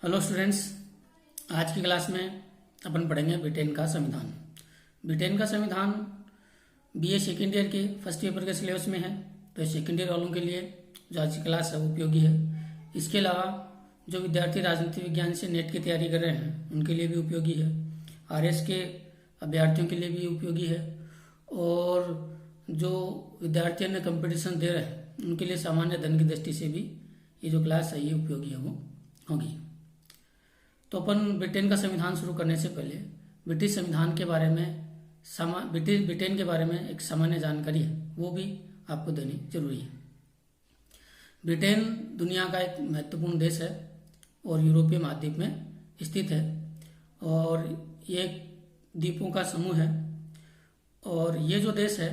Hello students. आज की class में अपन पढ़ेंगे ब्रिटेन का संविधान। ब्रिटेन का संविधान बीए सेकेंड ईयर के फर्स्ट पेपर के सिलेबस में है, तो सेकेंड ईयर वालों के लिए जो आज की क्लास है वो उपयोगी है। इसके अलावा जो विद्यार्थी राजनीति विज्ञान से नेट की तैयारी कर रहे हैं उनके लिए भी उपयोगी है, आरएस के अभ्यर्थियों के लिए भी उपयोगी है, और जो विद्यार्थी अन्य कंपटीशन दे रहे हैं उनके लिए सामान्य धन की दृष्टि से भी ये जो क्लास है ये उपयोगी है वो होगी। तो अपन ब्रिटेन का संविधान शुरू करने से पहले ब्रिटिश संविधान के बारे में ब्रिटेन के बारे में एक सामान्य जानकारी है वो भी आपको देनी जरूरी है। ब्रिटेन दुनिया का एक महत्वपूर्ण देश है और यूरोपीय महाद्वीप में स्थित है, और ये द्वीपों का समूह है। और ये जो देश है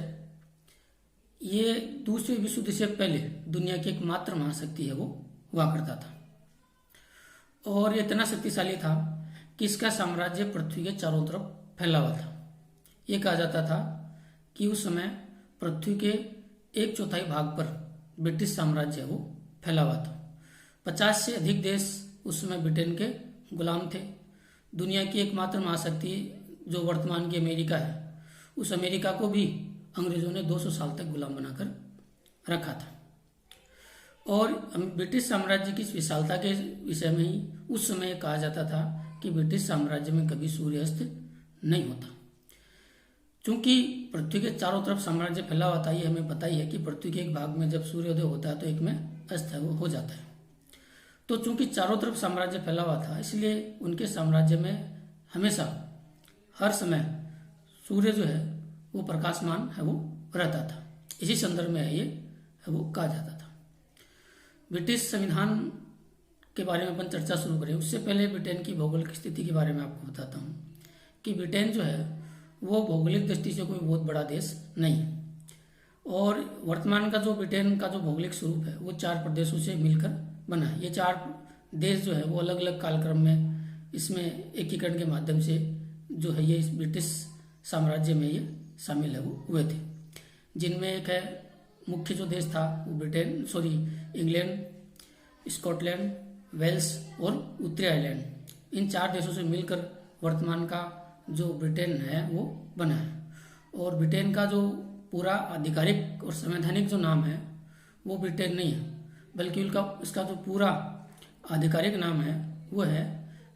ये दूसरे विश्व युद्ध से पहले दुनिया की एकमात्र महाशक्ति है वो हुआ करता था, और ये इतना शक्तिशाली था कि इसका साम्राज्य पृथ्वी के चारों तरफ फैला हुआ था। ये कहा जाता था कि उस समय पृथ्वी के 1/4 भाग पर ब्रिटिश साम्राज्य वो फैला हुआ था। 50 से अधिक देश उस समय ब्रिटेन के गुलाम थे। दुनिया की एकमात्र महाशक्ति जो वर्तमान की अमेरिका है, उस अमेरिका को भी अंग्रेजों ने 200 साल तक गुलाम बनाकर रखा था। और ब्रिटिश साम्राज्य की विशालता के विषय में ही उस समय कहा जाता था कि ब्रिटिश साम्राज्य में कभी सूर्यास्त नहीं होता। क्योंकि पृथ्वी के चारों तरफ साम्राज्य फैला हुआ था, ये हमें पता ही है कि पृथ्वी के एक भाग में जब सूर्योदय होता है तो एक में अस्त है वो हो जाता है। तो चूंकि चारों तरफ साम्राज्य फैला हुआ था, इसलिए उनके साम्राज्य में हमेशा हर समय सूर्य जो है वो प्रकाशमान है वो रहता था। इसी संदर्भ में ये है वो कहा जाता था। ब्रिटिश संविधान के बारे में अपन चर्चा शुरू करें उससे पहले ब्रिटेन की भौगोलिक स्थिति के बारे में आपको बताता हूँ कि ब्रिटेन जो है वो भौगोलिक दृष्टि से कोई बहुत बड़ा देश नहीं है, और वर्तमान का जो ब्रिटेन का जो भौगोलिक स्वरूप है वो 4 प्रदेशों से मिलकर बना है। ये 4 देश जो है वो अलग अलग कालक्रम में इसमें एकीकरण के माध्यम से जो है ये ब्रिटिश साम्राज्य में ये शामिल है वो हुए थे, जिनमें एक है मुख्य जो देश था वो इंग्लैंड, स्कॉटलैंड, वेल्स और उत्तरी आयरलैंड। इन 4 देशों से मिलकर वर्तमान का जो ब्रिटेन है वो बना है। और ब्रिटेन का जो पूरा आधिकारिक और संवैधानिक जो नाम है वो ब्रिटेन नहीं है, बल्कि इसका जो पूरा आधिकारिक नाम है वो है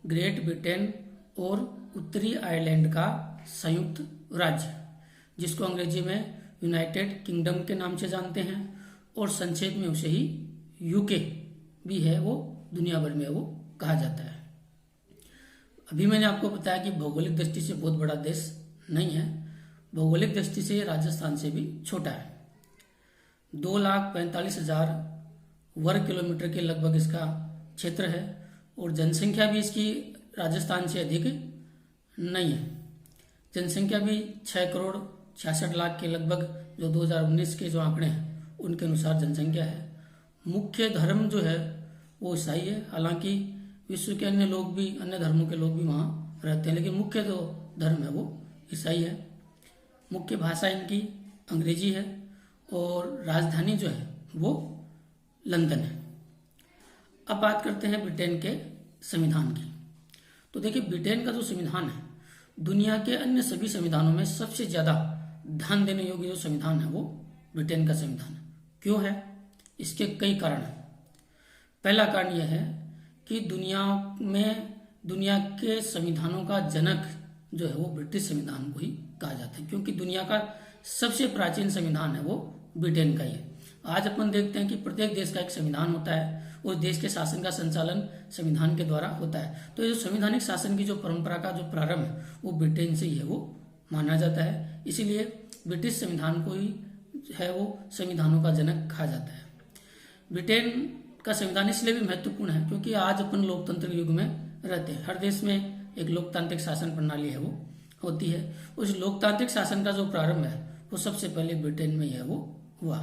ग्रेट ब्रिटेन और उत्तरी आयरलैंड का संयुक्त राज्य, जिसको अंग्रेजी में यूनाइटेड किंगडम के नाम से जानते हैं, और संक्षेप में उसे ही यूके भी है वो दुनिया भर में वो कहा जाता है। अभी मैंने आपको बताया कि भौगोलिक दृष्टि से बहुत बड़ा देश नहीं है, भौगोलिक दृष्टि से राजस्थान से भी छोटा है। 2,45,000 वर्ग किलोमीटर के लगभग इसका क्षेत्र है, और जनसंख्या भी इसकी राजस्थान से अधिक नहीं है। जनसंख्या भी 6,66,00,000 के लगभग जो 2019 के जो आंकड़े हैं उनके अनुसार जनसंख्या है। मुख्य धर्म जो है वो ईसाई है, हालांकि विश्व के अन्य धर्मों के लोग भी वहाँ रहते हैं, लेकिन मुख्य जो धर्म है वो ईसाई है। मुख्य भाषा इनकी अंग्रेजी है, और राजधानी जो है वो लंदन है। अब बात करते हैं ब्रिटेन के संविधान की। तो देखिए, ब्रिटेन का जो संविधान है दुनिया के अन्य सभी संविधानों में सबसे ज्यादा ध्यान देने योग्य जो संविधान है वो ब्रिटेन का संविधान है। क्यों है? इसके कई कारण हैं। पहला कारण यह है कि दुनिया के संविधानों का जनक जो है वो ब्रिटिश संविधान को ही कहा जाता है, क्योंकि दुनिया का सबसे प्राचीन संविधान है वो ब्रिटेन का ही है। आज अपन देखते हैं कि प्रत्येक देश का एक संविधान होता है, उस देश के शासन का संचालन संविधान के द्वारा होता है। तो ये जो संवैधानिक शासन की जो परंपरा का जो प्रारंभ है वो ब्रिटेन से ही है वो माना जाता है। इसीलिए ब्रिटिश संविधान को ही है वो संविधानों का जनक कहा जाता है। ब्रिटेन का संविधान इसलिए भी महत्वपूर्ण है क्योंकि आज अपन लोकतंत्र युग में रहते हैं। हर देश में एक लोकतांत्रिक शासन प्रणाली है वो होती है। उस लोकतांत्रिक शासन का जो प्रारंभ है वो सबसे पहले ब्रिटेन में ही है वो हुआ।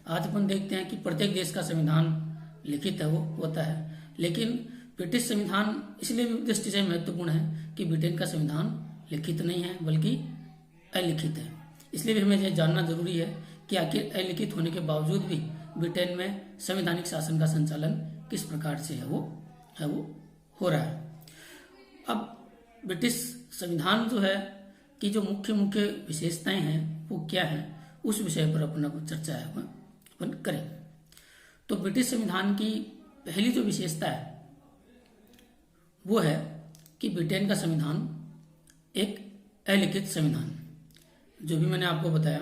आज अपन देखते हैं कि प्रत्येक देश का संविधान लिखित है वो होता है, लेकिन ब्रिटिश संविधान इसलिए भी दृष्टि से महत्वपूर्ण है कि ब्रिटेन का संविधान लिखित नहीं है बल्कि अलिखित है। इसलिए भी हमें यह जानना जरूरी है कि आखिर अलिखित होने के बावजूद भी ब्रिटेन में संवैधानिक शासन का संचालन किस प्रकार से है वो हो रहा है। अब ब्रिटिश संविधान जो है कि जो मुख्य मुख्य विशेषताएं हैं वो क्या हैं, उस विषय पर अपना चर्चा है अपन करें। तो ब्रिटिश संविधान की पहली जो विशेषता है वो है कि ब्रिटेन का संविधान एक अलिखित संविधान, जो भी मैंने आपको बताया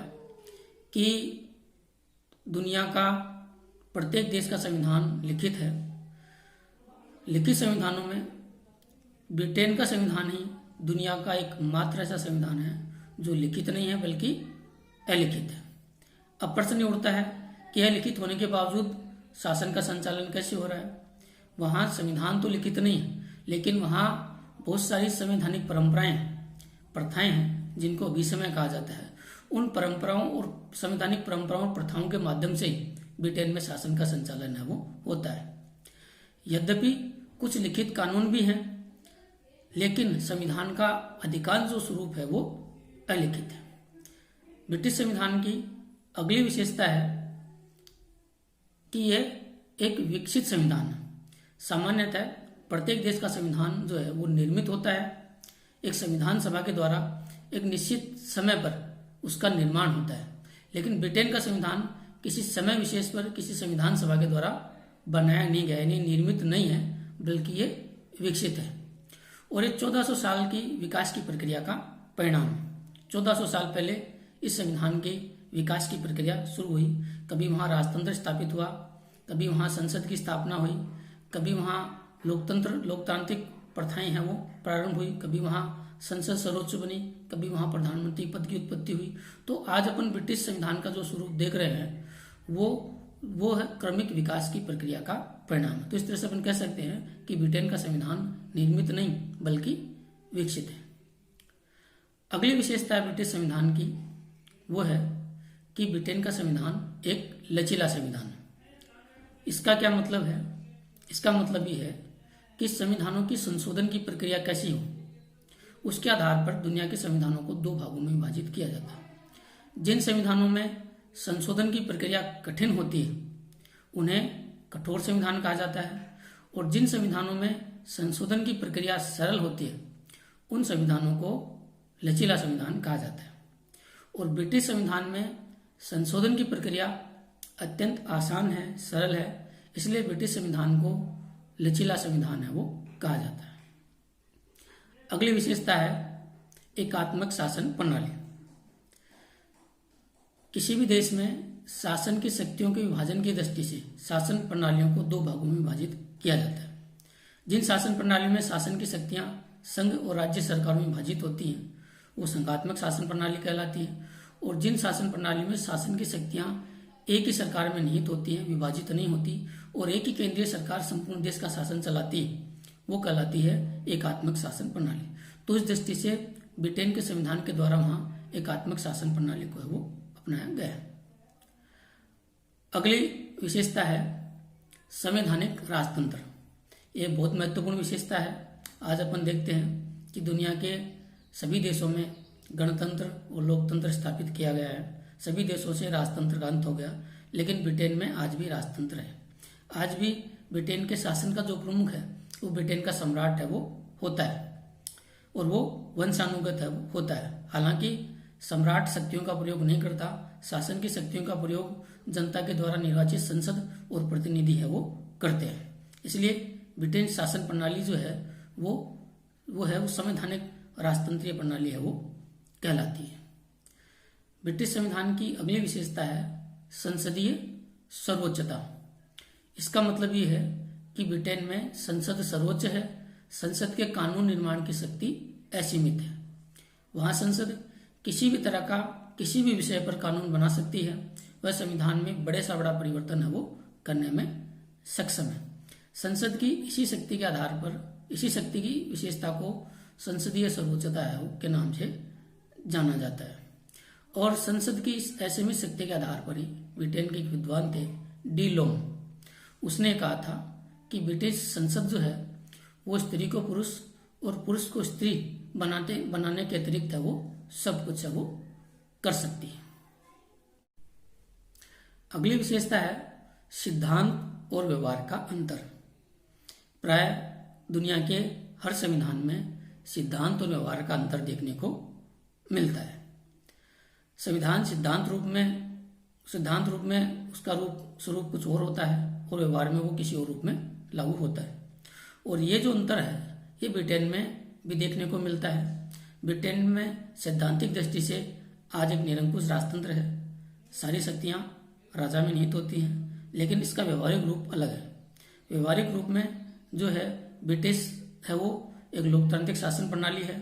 कि दुनिया का प्रत्येक देश का संविधान लिखित है। लिखित संविधानों में ब्रिटेन का संविधान ही दुनिया का एक मात्र ऐसा संविधान है जो लिखित नहीं है बल्कि अलिखित है। अब प्रश्न ये उठता है कि अलिखित होने के बावजूद शासन का संचालन कैसे हो रहा है। वहाँ संविधान तो लिखित नहीं है, लेकिन वहाँ बहुत सारी संवैधानिक परंपराएं प्रथाएं हैं जिनको अभिसमय कहा जाता है। उन परंपराओं और संवैधानिक परंपराओं और प्रथाओं के माध्यम से ब्रिटेन में शासन का संचालन है वो होता है। यद्यपि कुछ लिखित कानून भी हैं, लेकिन संविधान का अधिकांश जो स्वरूप है वो अलिखित है। ब्रिटिश संविधान की अगली विशेषता है कि यह एक विकसित संविधान है। सामान्यतः प्रत्येक देश का संविधान जो है वो निर्मित होता है एक संविधान सभा के द्वारा, एक निश्चित समय पर उसका निर्माण होता है। लेकिन ब्रिटेन का संविधान किसी समय विशेष पर किसी संविधान सभा के द्वारा बनाया नहीं गया, यानी निर्मित नहीं है, बल्कि ये विकसित है और ये 1400 साल की विकास की प्रक्रिया का परिणाम है। 1400 साल पहले इस संविधान के विकास की प्रक्रिया शुरू हुई। कभी वहाँ राजतंत्र स्थापित हुआ, कभी वहाँ संसद की स्थापना हुई, कभी वहाँ लोकतांत्रिक प्रथाएं हैं वो प्रारंभ हुई, कभी वहाँ संसद सर्वोच्च बनी, कभी वहाँ प्रधानमंत्री पद की उत्पत्ति हुई। तो आज अपन ब्रिटिश संविधान का जो स्वरूप देख रहे हैं वो है क्रमिक विकास की प्रक्रिया का परिणाम। तो इस तरह से अपन कह सकते हैं कि ब्रिटेन का संविधान निर्मित नहीं बल्कि विकसित है। अगली विशेषता ब्रिटिश संविधान की वो है कि ब्रिटेन का संविधान एक लचीला संविधान है। इसका क्या मतलब है? इसका मतलब ये है कि संविधानों की संशोधन की प्रक्रिया कैसी हो, उसके आधार पर दुनिया के संविधानों को दो भागों में विभाजित किया जाता है। जिन संविधानों में संशोधन की प्रक्रिया कठिन होती है उन्हें कठोर संविधान कहा जाता है, और जिन संविधानों में संशोधन की प्रक्रिया सरल होती है उन संविधानों को लचीला संविधान कहा जाता है। और ब्रिटिश संविधान में संशोधन की प्रक्रिया अत्यंत आसान है, सरल है, इसलिए ब्रिटिश संविधान को लचीला संविधान है वो कहा जाता है। अगली विशेषता है एकात्मक शासन प्रणाली। किसी भी देश में शासन की शक्तियों के विभाजन की दृष्टि से शासन प्रणालियों को दो भागों में विभाजित किया जाता है। जिन शासन प्रणालियों में शासन की शक्तियां संघ और राज्य सरकारों में विभाजित होती हैं वो संघात्मक शासन प्रणाली कहलाती है, और जिन शासन प्रणाली में शासन की शक्तियां एक ही सरकार में निहित होती हैं, विभाजित नहीं होती, और एक ही केंद्रीय सरकार संपूर्ण देश का शासन चलाती है, वो कहलाती है एकात्मक शासन प्रणाली। तो इस दृष्टि से ब्रिटेन के संविधान के द्वारा वहां एकात्मक शासन प्रणाली को है वो अपनाया गया है। अगली विशेषता है संवैधानिक राजतंत्र। ये बहुत महत्वपूर्ण विशेषता है। आज अपन देखते हैं कि दुनिया के सभी देशों में गणतंत्र और लोकतंत्र स्थापित किया गया है, सभी देशों से राजतंत्र का अंत हो गया, लेकिन ब्रिटेन में आज भी राजतंत्र है। आज भी ब्रिटेन के शासन का जो प्रमुख है वो ब्रिटेन का सम्राट है वो होता है, और वो वंशानुगत है वो होता है। हालांकि सम्राट शक्तियों का प्रयोग नहीं करता, शासन की शक्तियों का प्रयोग जनता के द्वारा निर्वाचित संसद और प्रतिनिधि है वो करते हैं। इसलिए ब्रिटेन शासन प्रणाली जो है वो संवैधानिक राजतंत्रीय प्रणाली है वो कहलाती है। ब्रिटिश संविधान की अगली विशेषता है संसदीय सर्वोच्चता। इसका मतलब ये है कि ब्रिटेन में संसद सर्वोच्च है, संसद के कानून निर्माण की शक्ति असीमित है। वहां संसद किसी भी तरह का किसी भी विषय पर कानून बना सकती है, वह संविधान में बड़े से बड़ा परिवर्तन है वो करने में सक्षम है। संसद की इसी शक्ति के आधार पर, इसी शक्ति की विशेषता को संसदीय सर्वोच्चता है के नाम से जाना जाता है। और संसद की इस असीमित शक्ति के आधार पर ही ब्रिटेन के एक विद्वान थे डी लोंग, उसने कहा था कि ब्रिटिश संसद जो है वो स्त्री को पुरुष और पुरुष को स्त्री बनाने के अतिरिक्त है वो सब कुछ है वो कर सकती है। अगली विशेषता है सिद्धांत और व्यवहार का अंतर। प्राय दुनिया के हर संविधान में सिद्धांत और व्यवहार का अंतर देखने को मिलता है। संविधान सिद्धांत रूप में उसका स्वरूप कुछ और होता है और व्यवहार में वो किसी और रूप में लागू होता है। और ये जो अंतर है ये ब्रिटेन में भी देखने को मिलता है। ब्रिटेन में सैद्धांतिक दृष्टि से आज एक निरंकुश राजतंत्र है, सारी शक्तियां राजा में निहित होती हैं, लेकिन इसका व्यवहारिक रूप अलग है। व्यवहारिक रूप में जो है ब्रिटिश है वो एक लोकतांत्रिक शासन प्रणाली है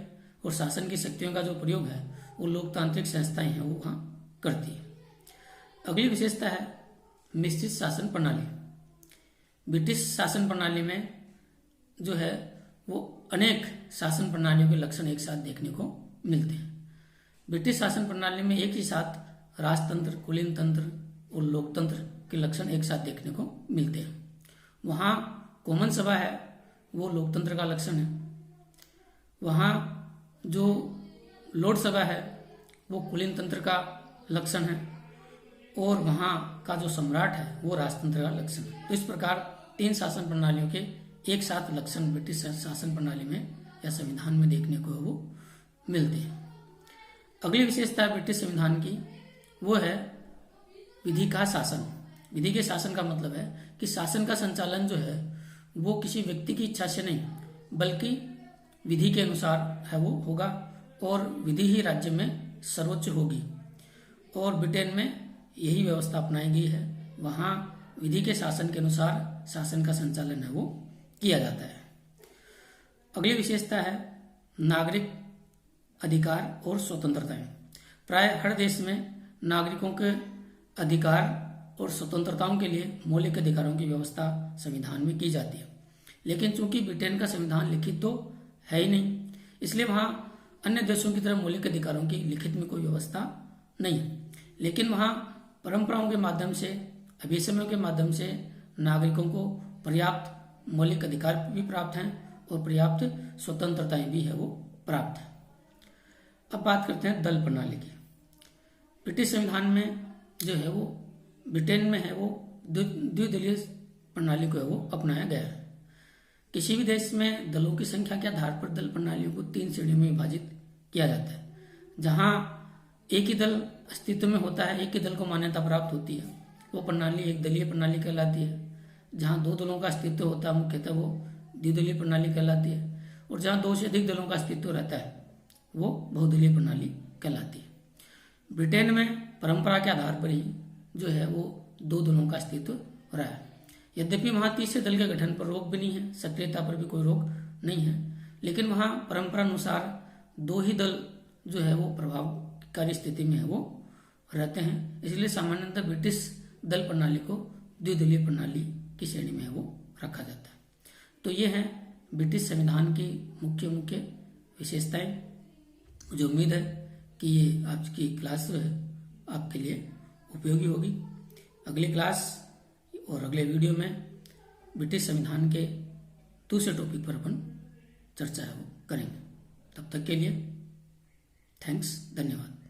और शासन की शक्तियों का जो प्रयोग है वो लोकतांत्रिक संस्थाएं हैं वो वहाँ करती है। अगली विशेषता है मिश्रित शासन प्रणाली। ब्रिटिश शासन प्रणाली में जो है वो अनेक शासन प्रणालियों के लक्षण एक साथ देखने को मिलते हैं। ब्रिटिश शासन प्रणाली में एक ही साथ राजतंत्र, कुलीन तंत्र और लोकतंत्र के लक्षण एक साथ देखने को मिलते हैं। वहाँ कॉमन सभा है वो लोकतंत्र का लक्षण है, वहाँ जो लोक सभा है वो कुलीन तंत्र का लक्षण है और वहाँ का जो सम्राट है वो राजतंत्र का लक्षण है। तो इस प्रकार 3 शासन प्रणालियों के एक साथ लक्षण ब्रिटिश शासन प्रणाली में या संविधान में देखने को वो मिलते हैं। अगली विशेषता ब्रिटिश संविधान की वो है विधि का शासन। विधि के शासन का मतलब है कि शासन का संचालन जो है वो किसी व्यक्ति की इच्छा से नहीं बल्कि विधि के अनुसार है वो होगा और विधि ही राज्य में सर्वोच्च होगी। और ब्रिटेन में यही व्यवस्था अपनाई गई है, वहाँ विधि के शासन के अनुसार शासन का संचालन है वो किया जाता है। अगली विशेषता है नागरिक अधिकार और स्वतंत्रताएं। प्राय हर देश में नागरिकों के अधिकार और स्वतंत्रताओं के लिए मौलिक अधिकारों की व्यवस्था संविधान में की जाती है, लेकिन चूंकि ब्रिटेन का संविधान लिखित तो है ही नहीं, इसलिए वहाँ अन्य देशों की तरह मौलिक अधिकारों की लिखित में कोई व्यवस्था नहीं है। लेकिन वहाँ परंपराओं के माध्यम से, अभिसमयों के माध्यम से नागरिकों को पर्याप्त मौलिक अधिकार भी प्राप्त हैं और पर्याप्त स्वतंत्रताएं भी है वो प्राप्त है। अब बात करते हैं दल प्रणाली की। ब्रिटिश संविधान में जो है वो ब्रिटेन में है वो द्विदलीय प्रणाली को है वो अपनाया गया है। किसी भी देश में दलों की संख्या के आधार पर दल प्रणालियों को 3 श्रेणियों में विभाजित किया जाता है। जहां एक ही दल अस्तित्व में होता है, एक ही दल को मान्यता प्राप्त होती है, वो प्रणाली एक दलीय प्रणाली कहलाती है। जहां 2 दलों का अस्तित्व होता है मुख्यतः वो द्विदलीय प्रणाली कहलाती है। और जहां 2 से अधिक दलों का अस्तित्व रहता है वो बहुदलीय प्रणाली कहलाती है। ब्रिटेन में परंपरा के आधार पर ही जो है वो 2 दलों का अस्तित्व रहा है। यद्यपि वहाँ तीसरे दल के गठन पर रोक भी नहीं है, सक्रियता पर भी कोई रोक नहीं है, लेकिन वहाँ परंपरा अनुसार 2 ही दल जो है वो प्रभावकारी स्थिति में है वो रहते हैं। इसलिए सामान्यतः ब्रिटिश दल प्रणाली को द्विदलीय प्रणाली की श्रेणी में है वो रखा जाता है। तो ये हैं ब्रिटिश संविधान की मुख्य विशेषताएं। मुझे उम्मीद है कि ये आज की क्लास जो है आपके लिए उपयोगी होगी। अगली क्लास और अगले वीडियो में ब्रिटिश संविधान के दूसरे टॉपिक पर अपन चर्चा है वो करेंगे। तब तक के लिए थैंक्स, धन्यवाद।